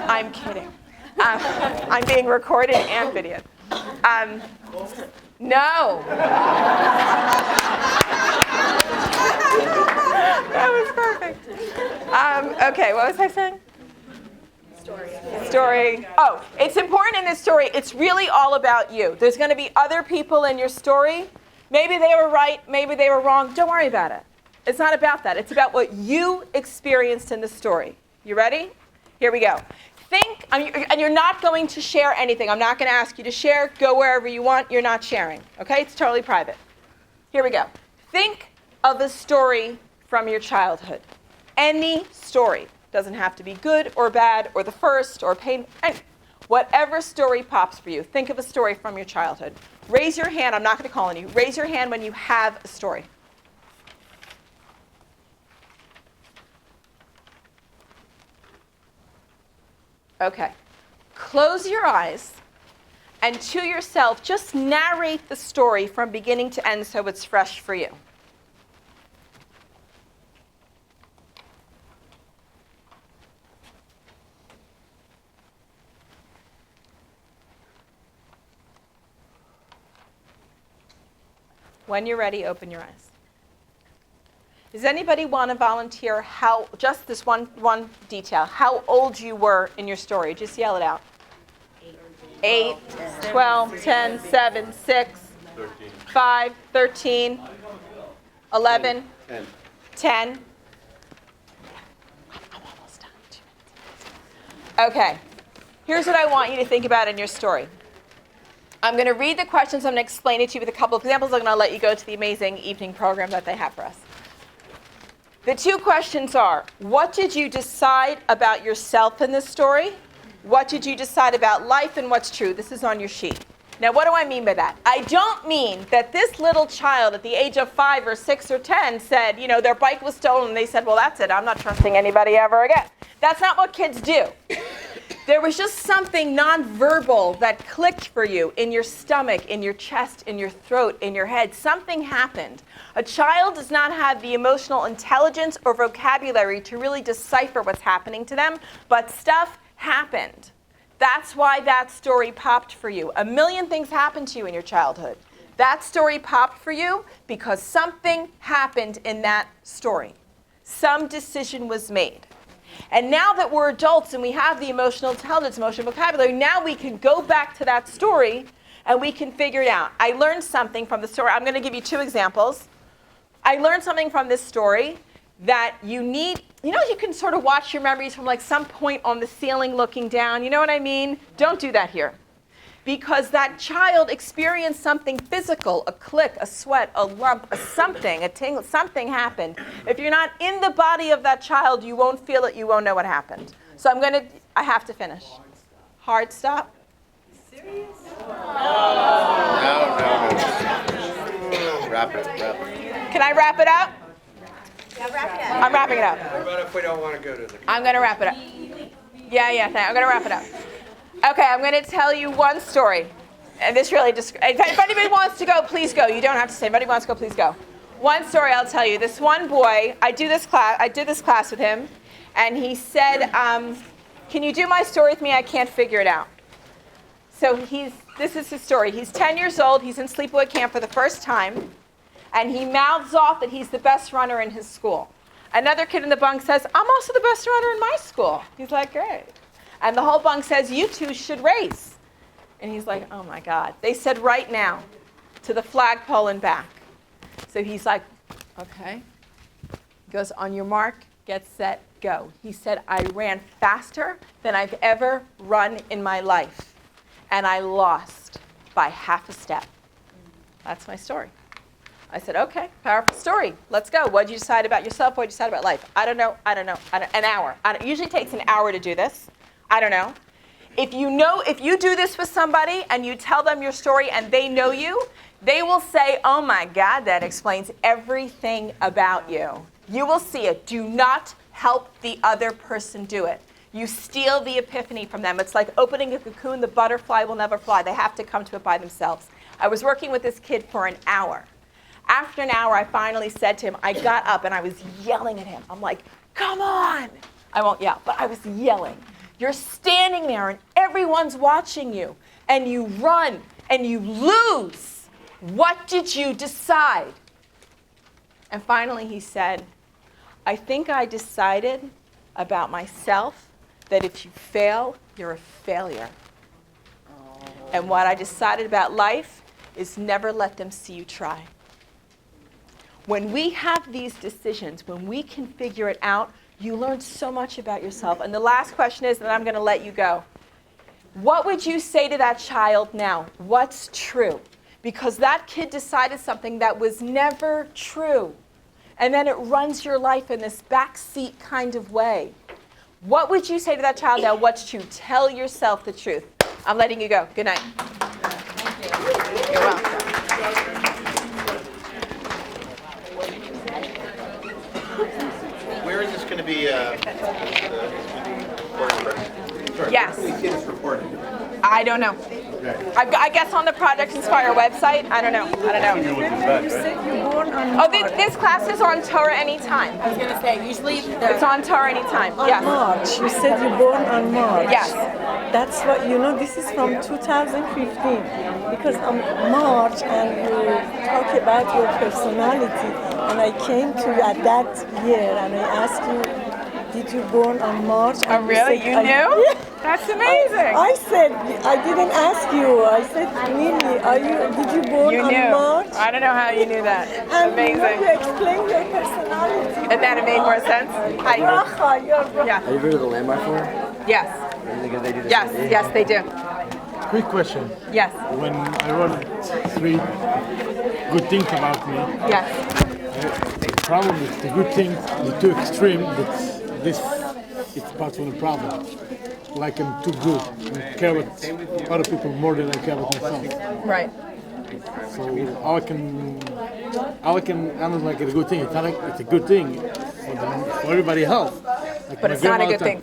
I'm kidding. I'm being recorded and videoed. No. That was perfect. Okay, what was I saying? Story. Oh, it's important in this story. It's really all about you. There's going to be other people in your story. Maybe they were right, maybe they were wrong. Don't worry about it. It's not about that. It's about what you experienced in the story. You ready? Here we go. Think, and you're not going to share anything. I'm not going to ask you to share. Go wherever you want. You're not sharing. Okay? It's totally private. Here we go. Think of a story from your childhood. Any story. Doesn't have to be good or bad or the first or pain. Whatever story pops for you. Think of a story from your childhood. Raise your hand. I'm not going to call on you. Raise your hand when you have a story. Okay. Close your eyes and to yourself just narrate the story from beginning to end so it's fresh for you. When you're ready, open your eyes. Does anybody want to volunteer just this one detail, how old you were in your story? Just yell it out. 8, 12, 10, 7, 6, 5, 13, 11, 10. I'm almost done. 2 minutes. Okay. Here's what I want you to think about in your story. I'm going to read the questions. I'm going to explain it to you with a couple of examples. I'm going to let you go to the amazing evening program that they have for us. The 2 questions are, what did you decide about yourself in this story? What did you decide about life and what's true? This is on your sheet. Now, what do I mean by that? I don't mean that this little child at the age of 5 or 6 or 10 said, their bike was stolen, and they said, well, that's it. I'm not trusting anybody ever again. That's not what kids do. There was just something nonverbal that clicked for you in your stomach, in your chest, in your throat, in your head. Something happened. A child does not have the emotional intelligence or vocabulary to really decipher what's happening to them, but stuff happened. That's why that story popped for you. A million things happened to you in your childhood. That story popped for you because something happened in that story. Some decision was made. And now that we're adults and we have the emotional intelligence, emotional vocabulary, now we can go back to that story and we can figure it out. I learned something from the story. I'm going to give you 2 examples. I learned something from this story that you need, you can sort of watch your memories from like some point on the ceiling looking down. You know what I mean? Don't do that here. Because that child experienced something physical, a click, a sweat, a lump, a something, a tingle, something happened. If you're not in the body of that child, you won't feel it, you won't know what happened. So I have to finish. Hard stop. Serious? No. Wrap it. Can I wrap it up? Yeah, wrap it up. I'm wrapping it up. What about if we don't want to go to the... I'm going to wrap it up. Yeah, I'm going to wrap it up. Okay, I'm going to tell you one story. And this really just, if anybody wants to go, please go. You don't have to say, if anybody wants to go, please go. One story I'll tell you. This one boy, I did this class with him, and he said, can you do my story with me? I can't figure it out. So this is his story. He's 10 years old. He's in sleepaway camp for the first time, and he mouths off that he's the best runner in his school. Another kid in the bunk says, I'm also the best runner in my school. He's like, great. And the whole bunk says, you 2 should race. And he's like, oh my God. They said right now to the flagpole and back. So he's like, okay. He goes, on your mark, get set, go. He said, I ran faster than I've ever run in my life. And I lost by half a step. That's my story. I said, okay, powerful story. Let's go. What did you decide about yourself? What did you decide about life? I don't know. An hour. It usually takes an hour to do this. I don't know. If you do this with somebody and you tell them your story and they know you, they will say, oh my God, that explains everything about you. You will see it. Do not help the other person do it. You steal the epiphany from them. It's like opening a cocoon. The butterfly will never fly. They have to come to it by themselves. I was working with this kid for an hour. After an hour, I finally said to him, I got up and I was yelling at him. I'm like, come on. I won't yell, but I was yelling. You're standing there and everyone's watching you, and you run and you lose. What did you decide? And finally he said, I think I decided about myself that if you fail, you're a failure. And what I decided about life is never let them see you try. When we have these decisions, when we can figure it out, you learn so much about yourself. And the last question is, and I'm going to let you go. What would you say to that child now? What's true? Because that kid decided something that was never true. And then it runs your life in this backseat kind of way. What would you say to that child now? What's true? Tell yourself the truth. I'm letting you go. Good night. Thank you. You're welcome. Where is this going to be? Yes. We see this recorded. I don't know. I guess on the Project Inspire website. I don't know. You said you're born on Oh, this class is on Torah anytime. I was going to say, usually It's on Torah anytime. Yes. March. You said you're born on March. Yes. That's what, this is from 2015. Because on March, and you talk about your personality, and I came to you at that year, and I asked you, did you born on March? Oh, And really? said, You knew? Yeah. That's amazing. I said, I didn't ask you. I said, Nili, did you born You on knew. March? I don't know how you knew that. And Amazing. you explained your personality. And then it made more sense? Hi. Broca, you're Broca. Yeah. Have you heard of the landmark for? Yes. Because they do this Yes. every day. Yes, they do. Quick question. Yes. When I wrote 3 good things about me, Yes. the problem is the good thing, the too extreme, that this is part of the problem. Like I'm too good. I care about other people more than I care about myself. Right. So how I can analyze like it's a good thing. It's not like it's a good thing for everybody else. Like But my it's not a grandmother good thing